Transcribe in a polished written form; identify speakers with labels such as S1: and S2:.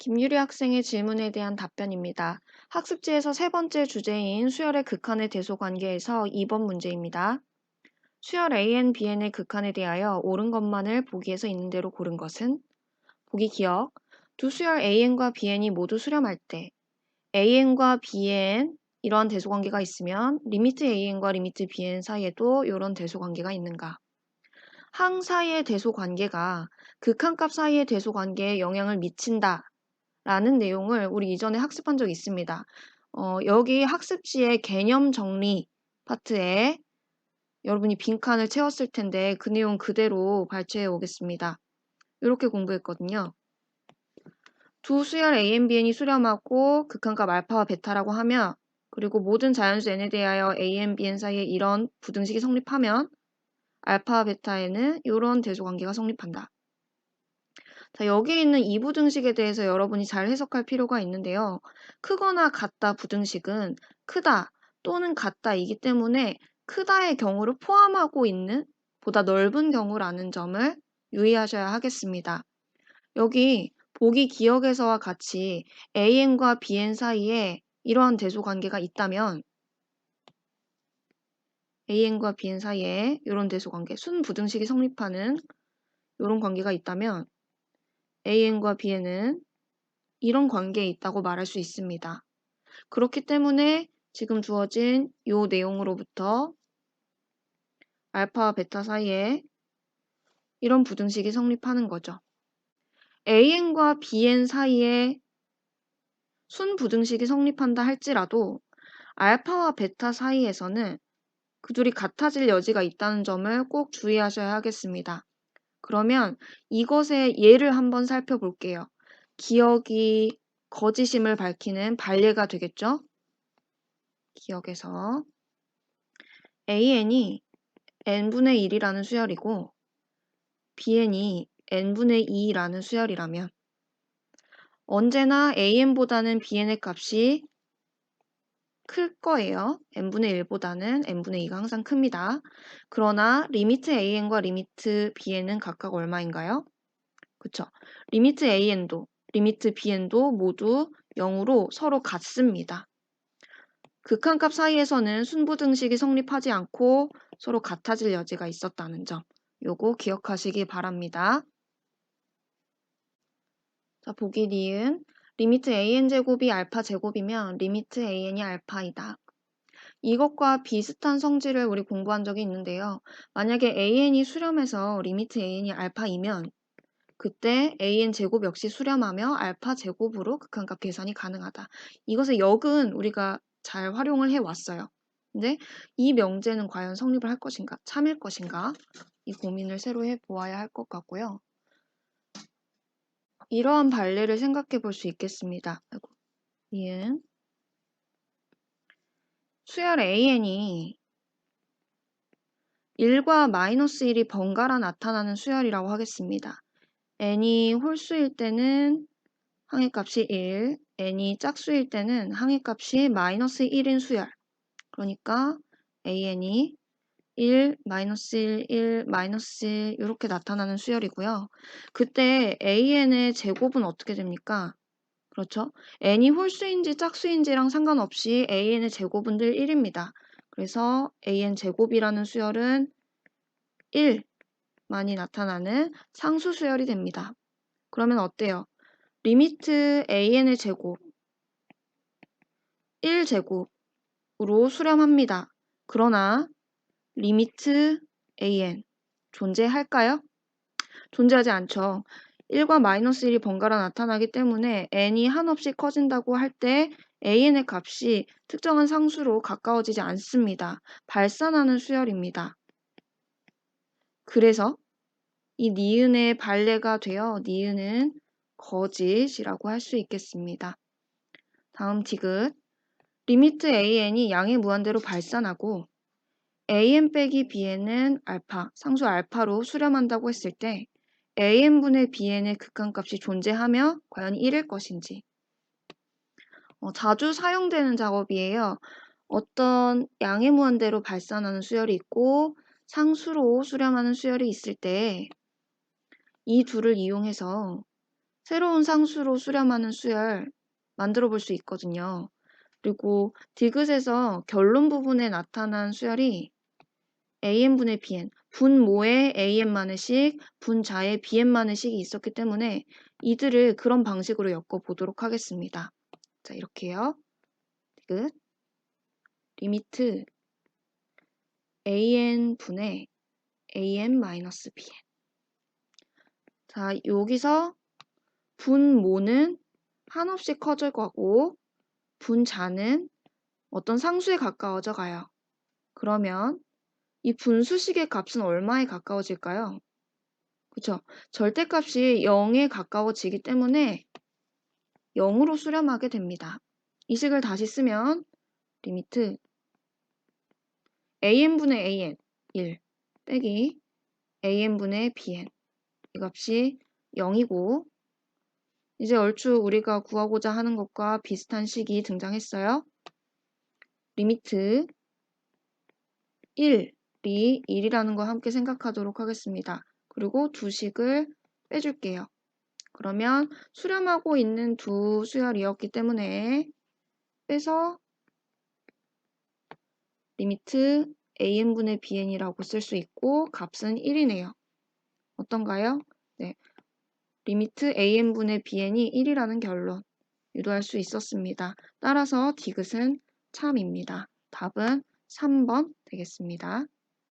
S1: 김유리 학생의 질문에 대한 답변입니다. 학습지에서 세 번째 주제인 수열의 극한의 대소 관계에서 2번 문제입니다. 수열 AN, BN의 극한에 대하여 옳은 것만을 보기에서 있는 대로 고른 것은? 보기 기억. 두 수열 AN과 BN이 모두 수렴할 때 AN과 BN 이러한 대소 관계가 있으면 리미트 AN과 리미트 BN 사이에도 이런 대소 관계가 있는가? 항 사이의 대소 관계가 극한값 사이의 대소 관계에 영향을 미친다. 라는 내용을 우리 이전에 학습한 적이 있습니다. 여기 학습지의 개념 정리 파트에 여러분이 빈칸을 채웠을 텐데 그 내용 그대로 발췌해 오겠습니다. 이렇게 공부했거든요. 두 수열 AN, BN이 수렴하고 극한값 알파와 베타라고 하면 그리고 모든 자연수 n에 대하여 AN, BN 사이에 이런 부등식이 성립하면 알파와 베타에는 이런 대소관계가 성립한다. 자, 여기 있는 이 부등식에 대해서 여러분이 잘 해석할 필요가 있는데요. 크거나 같다 부등식은 크다 또는 같다이기 때문에 크다의 경우를 포함하고 있는 보다 넓은 경우라는 점을 유의하셔야 하겠습니다. 여기 보기 기억에서와 같이 AN과 BN 사이에 이러한 대소관계가 있다면 AN과 BN 사이에 이런 대소관계, 순부등식이 성립하는 이런 관계가 있다면 AN과 BN은 이런 관계에 있다고 말할 수 있습니다. 그렇기 때문에 지금 주어진 이 내용으로부터 알파와 베타 사이에 이런 부등식이 성립하는 거죠. AN과 BN 사이에 순부등식이 성립한다 할지라도 알파와 베타 사이에서는 그 둘이 같아질 여지가 있다는 점을 꼭 주의하셔야 하겠습니다. 그러면 이것의 예를 한번 살펴볼게요. 기억이 거짓임을 밝히는 반례가 되겠죠? 기억에서 AN이 n분의 1이라는 수열이고 BN이 n분의 2라는 수열이라면 언제나 AN보다는 BN의 값이 클 거예요. n분의 1보다는 n분의 2가 항상 큽니다. 그러나 리미트 AN과 리미트 BN은 각각 얼마인가요? 그쵸? 리미트 AN도 리미트 BN도 모두 0으로 서로 같습니다. 극한값 사이에서는 순부등식이 성립하지 않고 서로 같아질 여지가 있었다는 점. 요거 기억하시기 바랍니다. 자, 보기 니은. 리미트 AN제곱이 알파 제곱이면 리미트 AN이 알파이다. 이것과 비슷한 성질을 우리 공부한 적이 있는데요. 만약에 AN이 수렴해서 리미트 AN이 알파이면 그때 AN 제곱 역시 수렴하며 알파 제곱으로 극한값 계산이 가능하다. 이것의 역은 우리가 잘 활용을 해왔어요. 근데 이 명제는 과연 성립을 할 것인가, 참일 것인가 이 고민을 새로 해보아야 할 것 같고요. 이러한 반례를 생각해 볼 수 있겠습니다. 니은 수열 AN이 1과 마이너스 1이 번갈아 나타나는 수열이라고 하겠습니다. n이 홀수일 때는 항해값이 1, n이 짝수일 때는 항해값이 마이너스 1인 수열. 그러니까 an이 1, 마이너스 1, 1, 마이너스 1 이렇게 나타나는 수열이고요. 그때 an의 제곱은 어떻게 됩니까? 그렇죠? n이 홀수인지 짝수인지랑 상관없이 an의 제곱은 늘 1입니다. 그래서 an 제곱이라는 수열은 1만이 나타나는 상수 수열이 됩니다. 그러면 어때요? 리미트 an의 제곱 1제곱으로 수렴합니다. 그러나 리미트 an 존재할까요? 존재하지 않죠. 1과 마이너스 1이 번갈아 나타나기 때문에 n이 한없이 커진다고 할 때 an의 값이 특정한 상수로 가까워지지 않습니다. 발산하는 수열입니다. 그래서 이 니은의 반례가 되어 니은은 거짓이라고 할 수 있겠습니다. 다음 디귿. 리미트 an이 양의 무한대로 발산하고 an 빼기 bn은 알파, 상수 알파로 수렴한다고 했을 때 an분의 bn의 극한값이 존재하며 과연 1일 것인지. 자주 사용되는 작업이에요. 어떤 양의 무한대로 발산하는 수열이 있고 상수로 수렴하는 수열이 있을 때 이 둘을 이용해서 새로운 상수로 수렴하는 수열 만들어 볼 수 있거든요. 그리고 디귿에서 결론 부분에 나타난 수열이 AN분의 BN, 분모에 AN만의 식, 분자에 BN만의 식이 있었기 때문에 이들을 그런 방식으로 엮어보도록 하겠습니다. 자, 이렇게요. 디귿, 리미트 AN분의 AN-BN. 자, 여기서 분모는 한없이 커질 거고 분자는 어떤 상수에 가까워져 가요. 그러면 이 분수식의 값은 얼마에 가까워질까요? 그쵸? 절대값이 0에 가까워지기 때문에 0으로 수렴하게 됩니다. 이 식을 다시 쓰면 리미트 AN분의 AN 1 빼기 AN분의 BN 이 값이 0이고 이제 얼추 우리가 구하고자 하는 것과 비슷한 식이 등장했어요. 리미트 1이 1이라는 거 함께 생각하도록 하겠습니다. 그리고 두 식을 빼줄게요. 그러면 수렴하고 있는 두 수열이었기 때문에 빼서 리미트 AN분의 BN이라고 쓸 수 있고 값은 1이네요. 어떤가요? 네, 리미트 AN분의 BN이 1이라는 결론 유도할 수 있었습니다. 따라서 디귿은 참입니다. 답은 3번 되겠습니다.